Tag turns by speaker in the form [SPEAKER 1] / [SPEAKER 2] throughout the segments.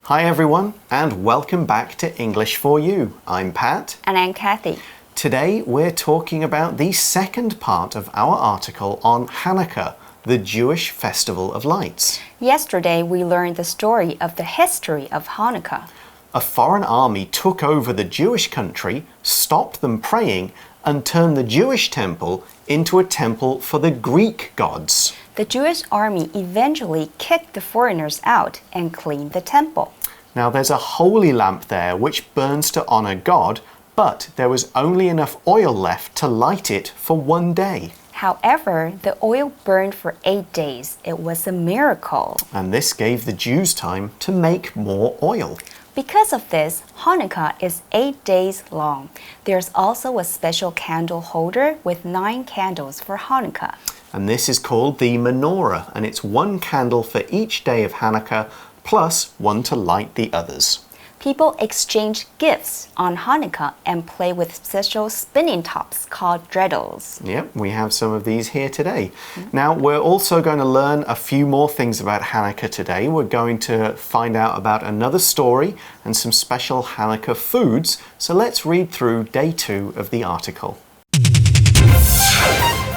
[SPEAKER 1] Hi everyone, and welcome back to English for You. I'm Pat.
[SPEAKER 2] And I'm Kathy.
[SPEAKER 1] Today we're talking about the second part of our article on Hanukkah, the Jewish festival of lights.
[SPEAKER 2] Yesterday we learned the story of the history of Hanukkah.
[SPEAKER 1] A foreign army took over the Jewish country, stopped them praying, and turned the Jewish temple into a temple for the Greek gods.
[SPEAKER 2] The Jewish army eventually kicked the foreigners out and cleaned the temple.
[SPEAKER 1] Now there's a holy lamp there which burns to honor God, but there was only enough oil left to light it for one day.
[SPEAKER 2] However, the oil burned for 8 days. It was a miracle.
[SPEAKER 1] And this gave the Jews time to make more oil.
[SPEAKER 2] Because of this, Hanukkah is 8 days long. There's also a special candle holder with 9 candles for Hanukkah.
[SPEAKER 1] And this is called the menorah, and it's one candle for each day of Hanukkah, plus one to light the others.
[SPEAKER 2] People exchange gifts on Hanukkah and play with special spinning tops called dreidels.
[SPEAKER 1] Yep, we have some of these here today. Now, we're also going to learn a few more things about Hanukkah today. We're going to find out about another story and some special Hanukkah foods. So let's read through day 2 of the article.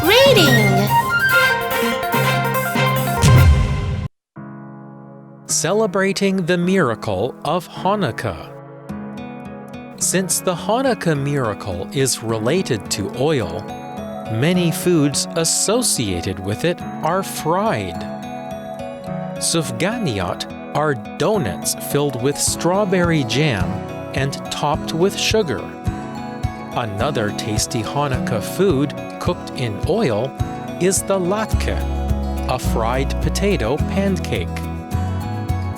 [SPEAKER 3] Reading.
[SPEAKER 4] Celebrating the miracle of Hanukkah. Since the Hanukkah miracle is related to oil, many foods associated with it are fried. Sufganiyot are donuts filled with strawberry jam and topped with sugar. Another tasty Hanukkah food cooked in oil is the latke, a fried potato pancake.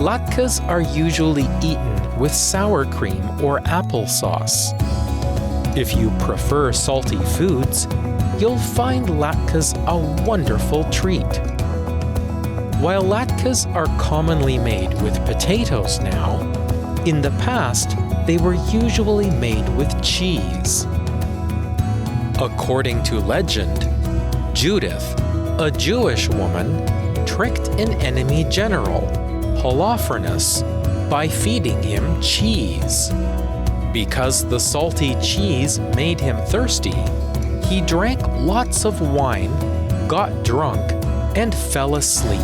[SPEAKER 4] Latkes are usually eaten with sour cream or applesauce. If you prefer salty foods, you'll find latkes a wonderful treat. While latkes are commonly made with potatoes now, in the past they were usually made with cheese. According to legend, Judith, a Jewish woman, tricked an enemy general, Holofernes, by feeding him cheese. Because the salty cheese made him thirsty, he drank lots of wine, got drunk, and fell asleep.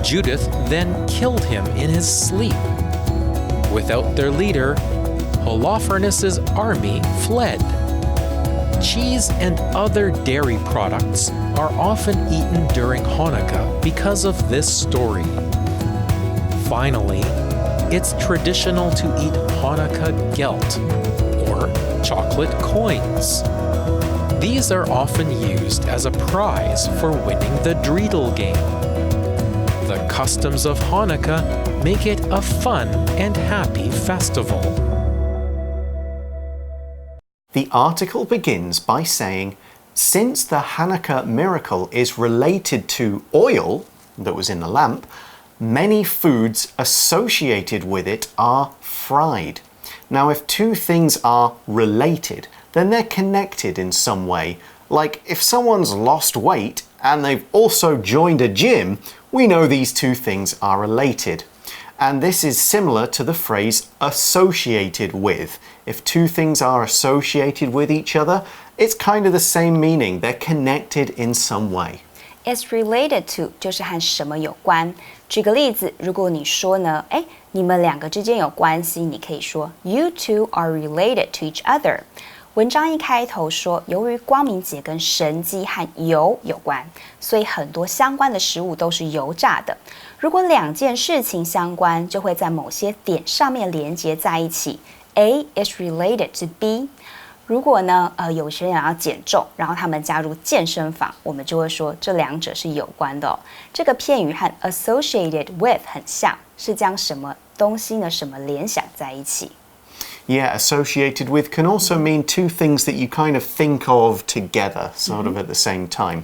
[SPEAKER 4] Judith then killed him in his sleep. Without their leader, Holofernes' army fled. Cheese and other dairy products are often eaten during Hanukkah because of this story. Finally, it's traditional to eat Hanukkah gelt, or chocolate coins. These are often used as a prize for winning the dreidel game. The customs of Hanukkah make it a fun and happy festival.
[SPEAKER 1] The article begins by saying, since the Hanukkah miracle is related to oil that was in the lamp, many foods associated with it are fried. Now, if two things are related, then they're connected in some way. Like if someone's lost weight and they've also joined a gym, we know these two things are related. And this is similar to the phrase associated with. If two things are associated with each other, it's kind of the same meaning. They're connected in some way.
[SPEAKER 2] It's related to 就是和什么有关。举个例子，如果你说呢，你们两个之间有关系，你可以说 You two are related to each other。文章一开头说，由于光明节跟神机和油有关，所以很多相关的食物都是油炸的。如果两件事情相关，就会在某些点上面连接在一起。A is related to B。如果呢，有些人要减重，然后他们加入健身房，我们就会说这两者是有关的哦。这个片语和 associated with 很像，是将什么东西呢，什么联想在一起。
[SPEAKER 1] Yeah, associated with can also mean two things that you kind of think of together, sort of at the same time.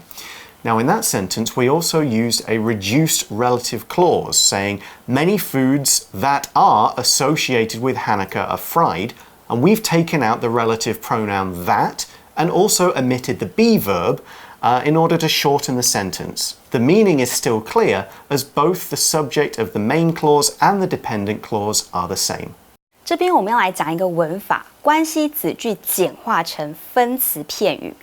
[SPEAKER 1] Now, in that sentence, we also used a reduced relative clause, saying many foods that are associated with Hanukkah are fried, and we've taken out the relative pronoun that and also omitted the be verb, in order to shorten the sentence. The meaning is still clear as both the subject of the main clause and the dependent clause are the same.
[SPEAKER 2] 这边我们要来讲一个文法，关系子句简化成分词片语。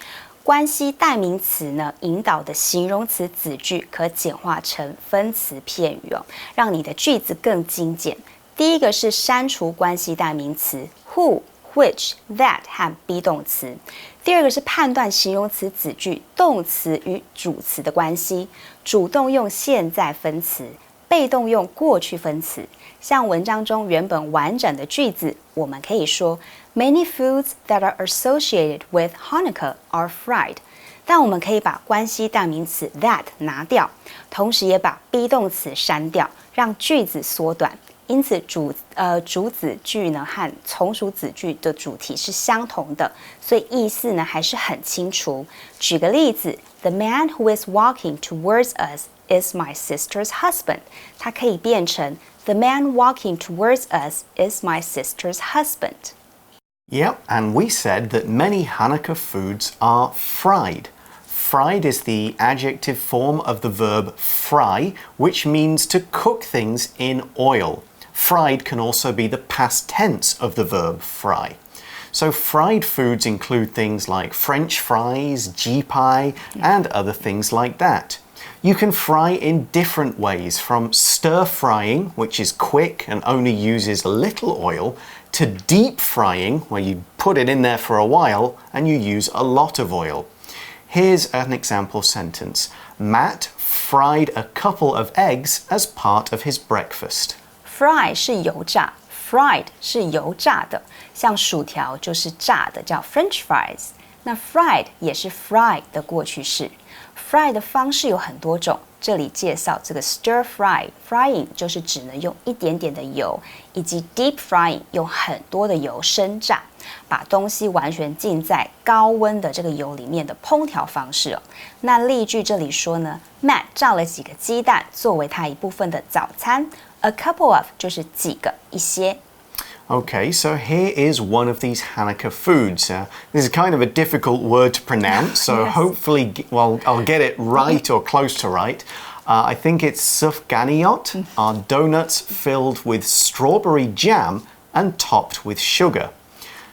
[SPEAKER 2] 关系代名词呢，引导的形容词子句可简化成分词片语哦，让你的句子更精简。第一个是删除关系代名词 who、which、that 和 be 动词。第二个是判断形容词子句动词与主词的关系，主动用现在分词，被动用过去分词。像文章中原本完整的句子，我们可以说 Many foods that are associated with Hanukkah are fried。但我们可以把关系代名词 that 拿掉，同时也把 be 动词删掉，让句子缩短。因此主子句呢和从属子句的主题是相同的，所以意思呢还是很清楚。举个例子 ，The man who is walking towards us is my sister's husband。它可以变成 The man walking towards us is my sister's husband。Yep,
[SPEAKER 1] and we said that many Hanukkah foods are fried. Fried is the adjective form of the verb fry, which means to cook things in oil. Fried can also be the past tense of the verb fry. So fried foods include things like French fries, pie, and other things like that. You can fry in different ways, from stir frying, which is quick and only uses little oil, to deep frying, where you put it in there for a while and you use a lot of oil. Here's an example sentence. Matt fried a couple of eggs as part of his breakfast.
[SPEAKER 2] Fry 是油炸 ，fried 是油炸的，像薯条就是炸的，叫 French fries。那 fried 也是 fry 的过去式。fry 的方式有很多种，这里介绍这个 stir frying 就是只能用一点点的油，以及 deep frying 用很多的油深炸，把东西完全浸在高温的这个油里面的烹调方式哦。那例句这里说呢 ，Matt 炸了几个鸡蛋作为他一部分的早餐。A couple of 就是几个一些。
[SPEAKER 1] Okay, so here is one of these Hanukkah foods. This is kind of a difficult word to pronounce, so
[SPEAKER 2] Yes.
[SPEAKER 1] hopefully, well, I'll get it right or close to right. I think it's sufganiyot, are donuts filled with strawberry jam and topped with sugar.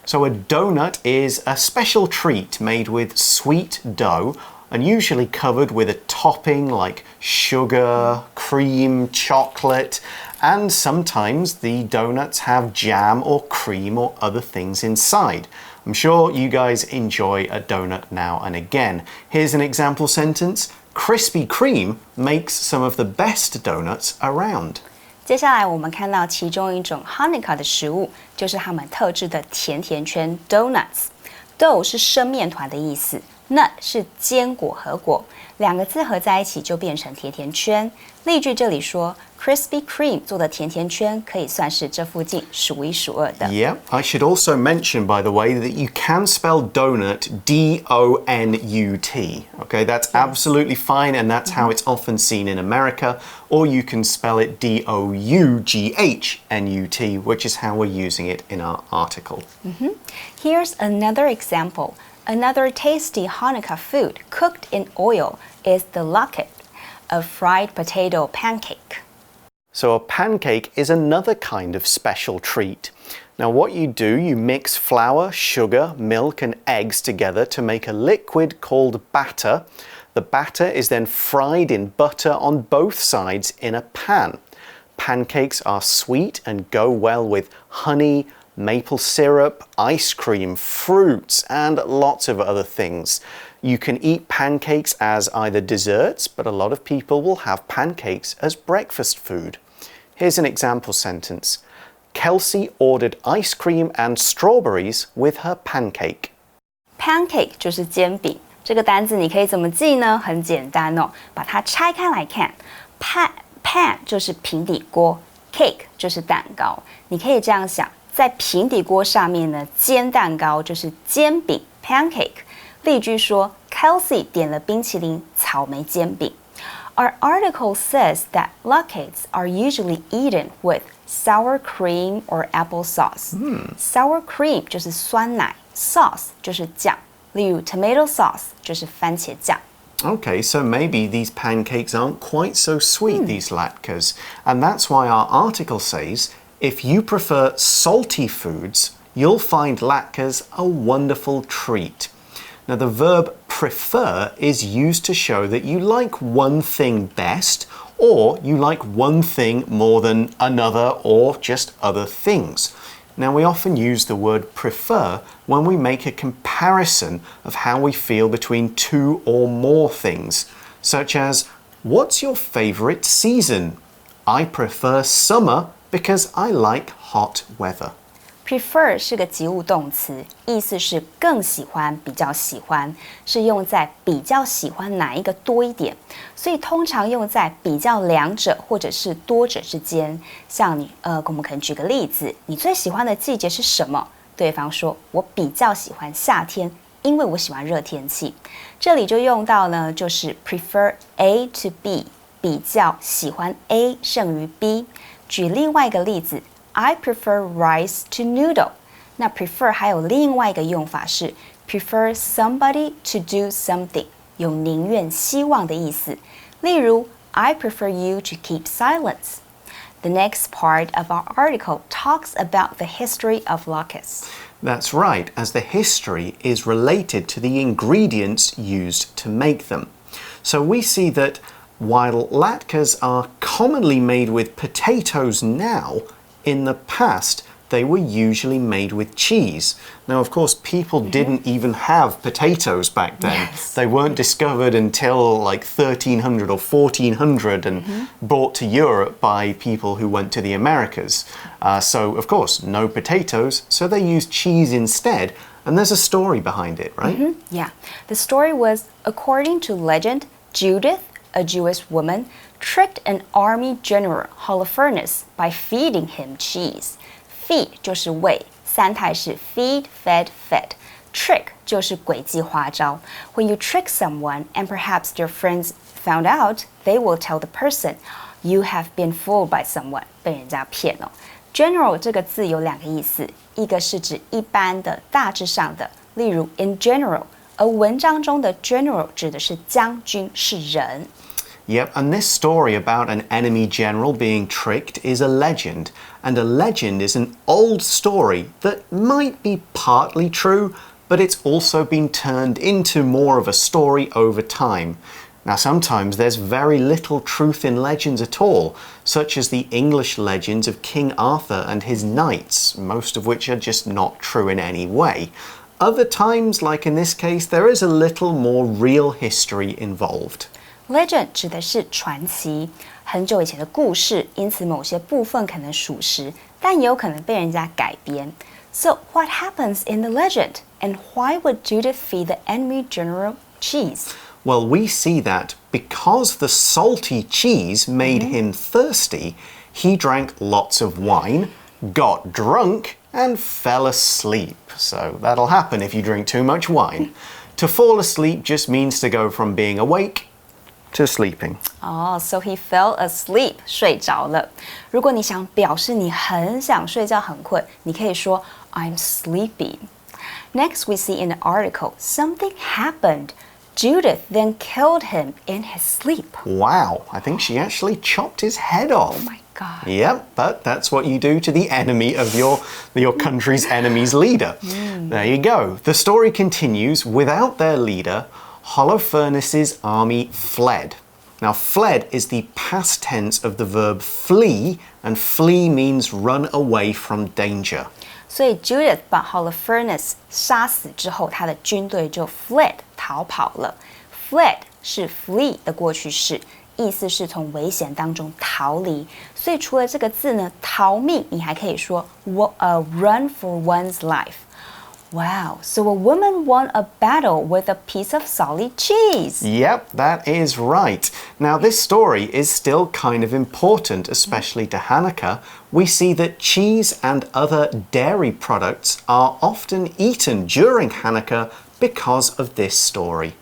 [SPEAKER 1] So a donut is a special treat made with sweet dough and usually covered with a topping like sugar, cream, chocolate, and sometimes the donuts have jam or cream or other things inside. I'm sure you guys enjoy a donut now and again. Here's an example sentence. Krispy Kreme makes some of the best donuts around.
[SPEAKER 2] 接下来我们看到其中一种 Hanukkah 的食物，就是他们特制的甜甜圈 donuts。dough 是生面团的意思。nut 是坚果和果，两个字合在一起就变成甜甜圈。例句这里说 Krispy Kreme 做的甜甜圈可以算是这附近数一数二的。
[SPEAKER 1] Yeah, I should also mention, by the way, that you can spell donut D-O-N-U-T. Okay, that's absolutely fine, and that's how it's often seen in America. Or you can spell it D-O-U-G-H-N-U-T, which is how we're using it in our article.
[SPEAKER 2] Here's another example. Another tasty Hanukkah food cooked in oil is the latkes, a fried potato pancake.
[SPEAKER 1] So a pancake is another kind of special treat. Now what you do, you mix flour, sugar, milk and eggs together to make a liquid called batter. The batter is then fried in butter on both sides in a pan. Pancakes are sweet and go well with honey, maple syrup, ice cream, fruits, and lots of other things. You can eat pancakes as either desserts, but a lot of people will have pancakes as breakfast food. Here's an example sentence. Kelsey ordered ice cream and strawberries with her pancake.
[SPEAKER 2] Pancake 就是煎饼，这个单字你可以怎么记呢？很简单哦，把它拆开来看。pan 就是平底锅 ，cake 就是蛋糕。你可以这样想。在平底锅上面呢，煎蛋糕就是煎饼 pancake。例句说 ，Kelsey 点了冰淇淋草莓煎饼。Our article says that latkes are usually eaten with sour cream or apple sauce. Sour cream 就是酸奶 ，sauce 就是酱，例如 tomato sauce 就是番茄酱。
[SPEAKER 1] Okay, so maybe these pancakes aren't quite so sweet, these latkes. And that's why our article says, if you prefer salty foods, you'll find latkes a wonderful treat. Now, the verb prefer is used to show that you like one thing best, or you like one thing more than another, or just other things. Now, we often use the word prefer when we make a comparison of how we feel between two or more things, such as, what's your favorite season? I prefer summer because I like hot weather.
[SPEAKER 2] Prefer 是个及物动词，意思是更喜欢、比较喜欢，是用在比较喜欢哪一个多一点，所以通常用在比较两者或者是多者之间。像我们可能举个例子，你最喜欢的季节是什么？对方说，我比较喜欢夏天，因为我喜欢热天气。这里就用到呢，就是 prefer A to B， 比较喜欢 A 胜于 B。举另外一个例子。I prefer rice to noodle. 那 prefer 还有另外一个用法是 prefer somebody to do something， 有宁愿、希望的意思。例如 I prefer you to keep silence. The next part of our article talks about the history of latkes.
[SPEAKER 1] That's right, as the history is related to the ingredients used to make them. So we see that while latkes are commonly made with potatoes now, in the past, they were usually made with cheese. Now, of course, people didn't even have potatoes back then.
[SPEAKER 2] Yes.
[SPEAKER 1] They weren't discovered until like 1300 or 1400 and brought to Europe by people who went to the Americas. So, of course, no potatoes, so they used cheese instead. And there's a story behind it, right?
[SPEAKER 2] Yeah. The story was, according to legend, Judith, a Jewish woman, tricked an army general Holofernes by feeding him cheese. Feed 就是喂，三态是 feed, fed, fed. Trick 就是诡计花招。When you trick someone and perhaps their friends found out, they will tell the person, you have been fooled by someone. 被人家骗了。General 这个字有两个意思，一个是指一般的、大致上的，例如 in general， 而文章中的 general 指的是将军，是人。
[SPEAKER 1] Yep, and this story about an enemy general being tricked is a legend. And a legend is an old story that might be partly true, but it's also been turned into more of a story over time. Now, sometimes there's very little truth in legends at all, such as the English legends of King Arthur and his knights, most of which are just not true in any way. Other times, like in this case, there is a little more real history involved.
[SPEAKER 2] Legend 指的是传奇，很久以前的故事，因此某些部分可能属实，但也有可能被人家改编。So what happens in the legend, and why would Judith feed the enemy general cheese?
[SPEAKER 1] Well, we see that because the salty cheese made him thirsty, he drank lots of wine, got drunk, and fell asleep. So that'll happen if you drink too much wine. To fall asleep just means to go from being awake to sleeping.
[SPEAKER 2] Oh, so he fell asleep, 睡着了。如果你想表示你很想睡觉很困，你可以说 I'm sleepy. Next, we see in the article, something happened. Judith then killed him in his sleep.
[SPEAKER 1] Wow, I think she actually chopped his head off.
[SPEAKER 2] Oh my God.
[SPEAKER 1] Yep, but that's what you do to the enemy of your country's enemy's leader. There you go. The story continues. Without their leader, Holofernes' army fled. Now, fled is the past tense of the verb flee, and flee means run away from danger.
[SPEAKER 2] 所以 Judith 把 Holofernes 杀死之后，他的军队就 fled 逃跑了。Fled 是 flee 的过去式，意思是从危险当中逃离。所以除了这个字呢，逃命，你还可以说run for one's life. Wow, so a woman won a battle with a piece of solid cheese.
[SPEAKER 1] Yep, that is right. Now, this story is still kind of important, especially to Hanukkah. We see that cheese and other dairy products are often eaten during Hanukkah because of this story.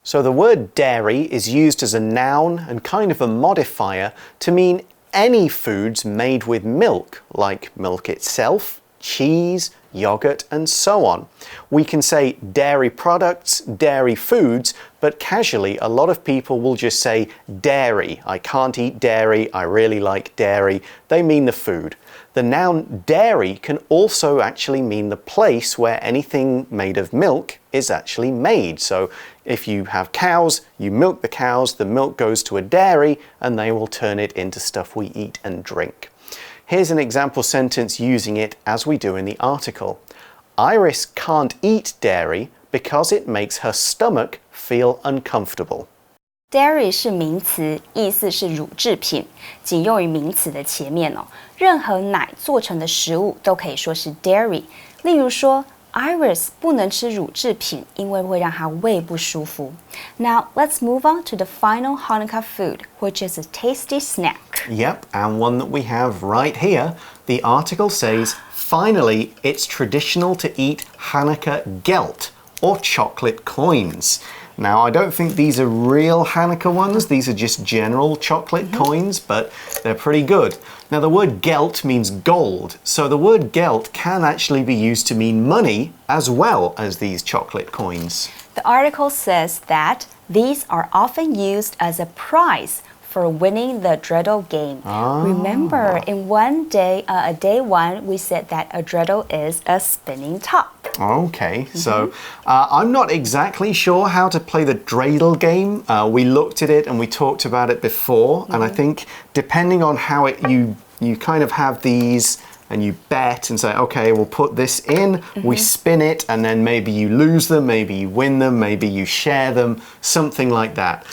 [SPEAKER 1] So the word dairy is used as a noun and kind of a modifier to mean any foods made with milk, like milk itself, cheese, yogurt, and so on. We can say dairy products, dairy foods, but casually a lot of people will just say dairy. I can't eat dairy, I really like dairy. They mean the food. The noun dairy can also actually mean the place where anything made of milk is actually made. So if you have cows, you milk the cows, the milk goes to a dairy, and they will turn it into stuff we eat and drink. Here's an example sentence using it as we do in the article. Iris can't eat dairy because it makes her stomach feel uncomfortable.
[SPEAKER 2] Dairy 是名词，意思是乳制品，仅用于名词的前面哦。任何奶做成的食物都可以说是 dairy。例如说 Iris 不能吃乳制品，因为会让她胃不舒服。Now let's move on to the final Hanukkah food, which is a tasty snack.
[SPEAKER 1] Yep, and one that we have right here. The article says, finally, it's traditional to eat Hanukkah gelt, or chocolate coins. Now, I don't think these are real Hanukkah ones. These are just general chocolate coins, but they're pretty good. Now, the word gelt means gold, so the word gelt can actually be used to mean money as well as these chocolate coins.
[SPEAKER 2] The article says that these are often used as a prize for winning the dreidel game. Remember, in day one, we said that a dreidel is a spinning top.
[SPEAKER 1] Okay, so I'm not exactly sure how to play the dreidel game. We looked at it and we talked about it before, and I think depending on how you kind of have these and you bet and say, okay, we'll put this in, we spin it, and then maybe you lose them, maybe you win them, maybe you share them, something like that.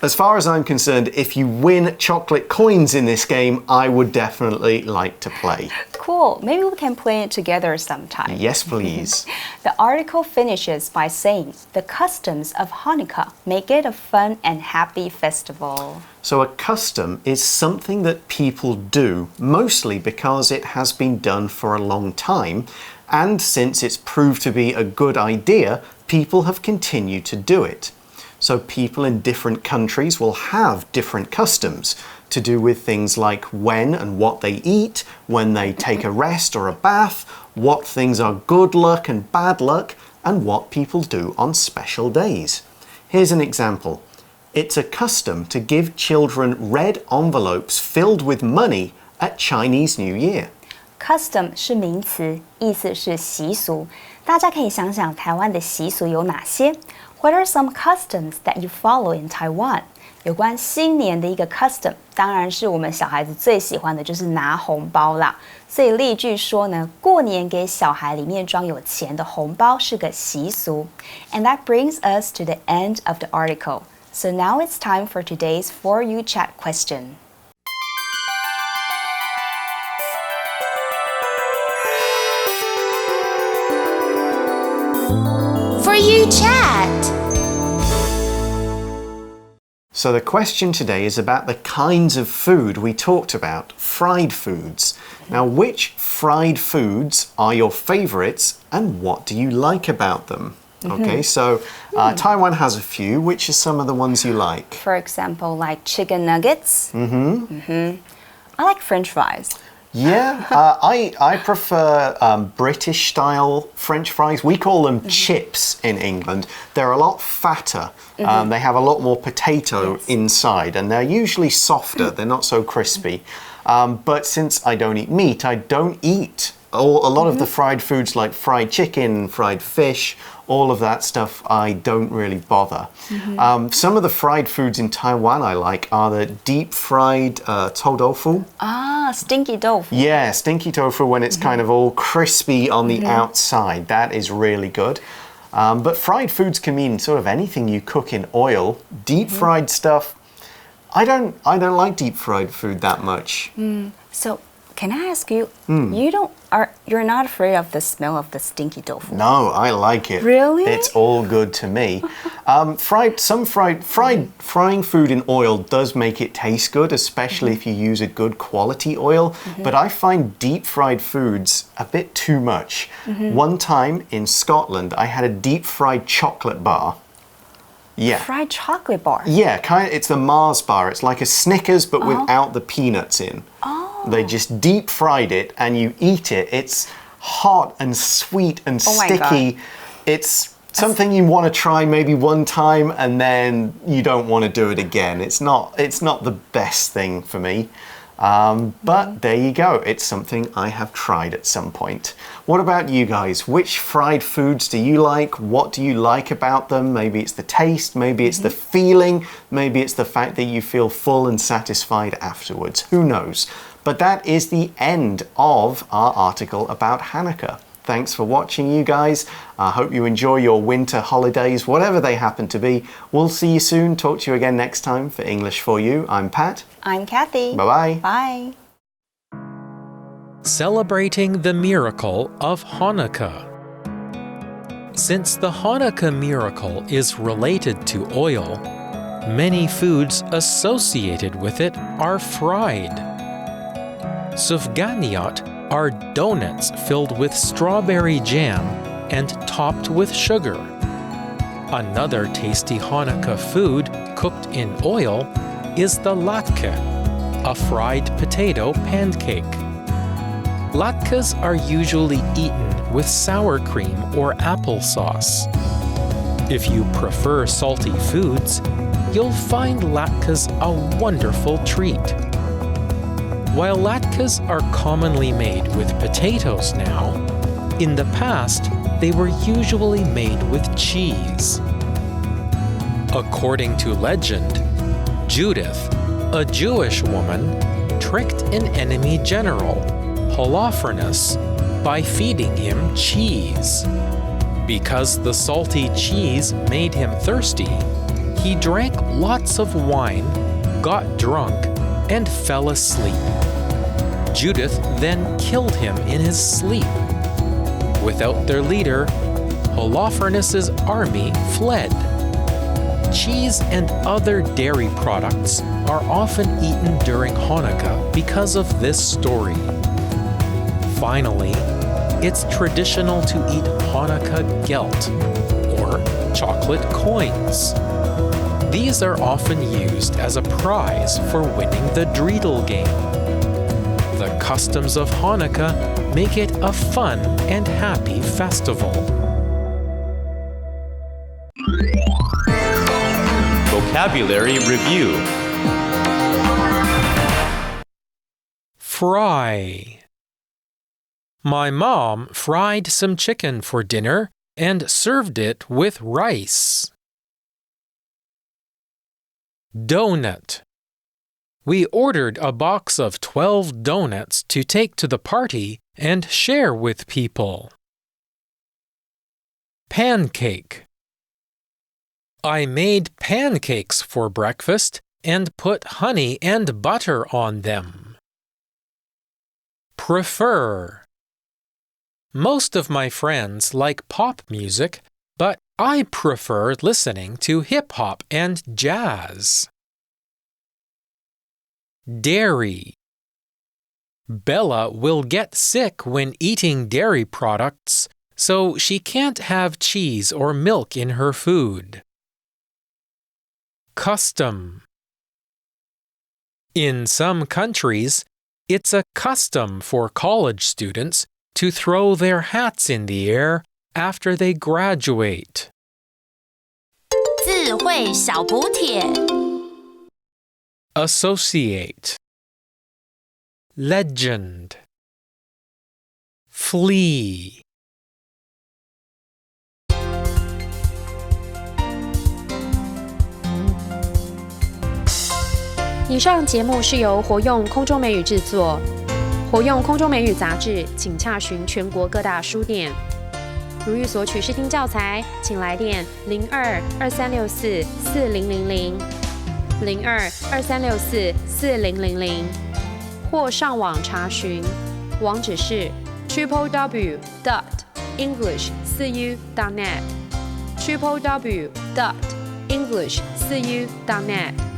[SPEAKER 1] As far as I'm concerned, if you win chocolate coins in this game, I would definitely like to play.
[SPEAKER 2] Cool. Maybe we can play it together sometime.
[SPEAKER 1] Yes, please.
[SPEAKER 2] The article finishes by saying, the customs of Hanukkah make it a fun and happy festival.
[SPEAKER 1] So a custom is something that people do, mostly because it has been done for a long time, and since it's proved to be a good idea, people have continued to do it. So people in different countries will have different customs to do with things like when and what they eat, when they take a rest or a bath, what things are good luck and bad luck, and what people do on special days. Here's an example. It's a custom to give children red envelopes filled with money at Chinese New Year.
[SPEAKER 2] Custom 是名词，意思是习俗。大家可以想想台湾的习俗有哪些？ What are some customs that you follow in Taiwan? 有关新年的一个 custom， 当然是我们小孩子最喜欢的就是拿红包啦。所以例句说呢，过年给小孩里面装有钱的红包是个习俗。And that brings us to the end of the article. So now it's time for today's For You Chat question.
[SPEAKER 3] For You Chat.
[SPEAKER 1] So the question today is about the kinds of food we talked about, fried foods. Now, which fried foods are your favorites and what do you like about them? Okay, so Taiwan has a few. Which are some of the ones you like?
[SPEAKER 2] For example, like chicken nuggets. I like French fries.
[SPEAKER 1] Yeah, I prefer British-style French fries. We call them chips in England. They're a lot fatter. They have a lot more potato inside, and they're usually softer. They're not so crispy. But since I don't eat meat, I don't eat a lot of the fried foods like fried chicken, fried fish, all of that stuff, I don't really bother. Some of the fried foods in Taiwan I like are the deep-fried tofu.
[SPEAKER 2] Ah, stinky tofu.
[SPEAKER 1] Yeah, stinky tofu when it's kind of all crispy on the outside. That is really good. But fried foods can mean sort of anything you cook in oil. Deep-fried stuff, I don't like deep-fried food that much.
[SPEAKER 2] So, can I ask you, you're not afraid of the smell of the stinky tofu?
[SPEAKER 1] No, I like it.
[SPEAKER 2] Really?
[SPEAKER 1] It's all good to me. Frying food in oil does make it taste good, especially if you use a good quality oil. But I find deep fried foods a bit too much. One time in Scotland, I had a deep fried chocolate bar. Yeah.
[SPEAKER 2] Fried chocolate bar?
[SPEAKER 1] Yeah, it's the Mars bar. It's like a Snickers, but without the peanuts in. They just deep fried it and you eat it. hot and sweet and
[SPEAKER 2] Oh my
[SPEAKER 1] sticky. It's something you want to try maybe one time and then you don't want to do it again. It's not the best thing for me. But there you go. It's something I have tried at some point. What about you guys? Which fried foods do you like? What do you like about them? Maybe it's the taste, maybe it's the feeling, maybe it's the fact that you feel full and satisfied afterwards. Who knows? But that is the end of our article about Hanukkah. Thanks for watching, you guys. I hope you enjoy your winter holidays, whatever they happen to be. We'll see you soon. Talk to you again next time for English for You. I'm Pat.
[SPEAKER 2] I'm Kathy.
[SPEAKER 1] Bye-bye.
[SPEAKER 2] Bye.
[SPEAKER 4] Celebrating the miracle of Hanukkah. Since the Hanukkah miracle is related to oil, many foods associated with it are fried. Sufganiyot are donuts filled with strawberry jam and topped with sugar. Another tasty Hanukkah food cooked in oil is the latke, a fried potato pancake. Latkes are usually eaten with sour cream or applesauce. If you prefer salty foods, you'll find latkes a wonderful treat. While latkes are commonly made with potatoes now, in the past they were usually made with cheese. According to legend, Judith, a Jewish woman, tricked an enemy general, Holofernes, by feeding him cheese. Because the salty cheese made him thirsty, he drank lots of wine, got drunk, and fell asleep. Judith then killed him in his sleep. Without their leader, Holofernes' army fled. Cheese and other dairy products are often eaten during Hanukkah because of this story. Finally, it's traditional to eat Hanukkah gelt, or chocolate coins. These are often used as a prize for winning the dreidel game. The customs of Hanukkah make it a fun and happy festival.
[SPEAKER 5] Vocabulary Review.
[SPEAKER 4] Fry. My mom fried some chicken for dinner and served it with rice. Donut. We ordered a box of 12 donuts to take to the party and share with people. Pancake. I made pancakes for breakfast and put honey and butter on them. Prefer. Most of my friends like pop music, but I prefer listening to hip-hop and jazz. Dairy. Bella will get sick when eating dairy products, so she can't have cheese or milk in her food. Custom. In some countries, it's a custom for college students to throw their hats in the air after they graduate.
[SPEAKER 3] 字汇小补帖
[SPEAKER 4] Associate. Legend. Flee.
[SPEAKER 6] 以上节目是由活用空中美语制作。活用空中美语杂志，请洽询全国各大书店。如欲索取试听教材，请来电02-2364-4000 02-2364-4000，或上网查询，网址是 www.english4u.net www.english4u.net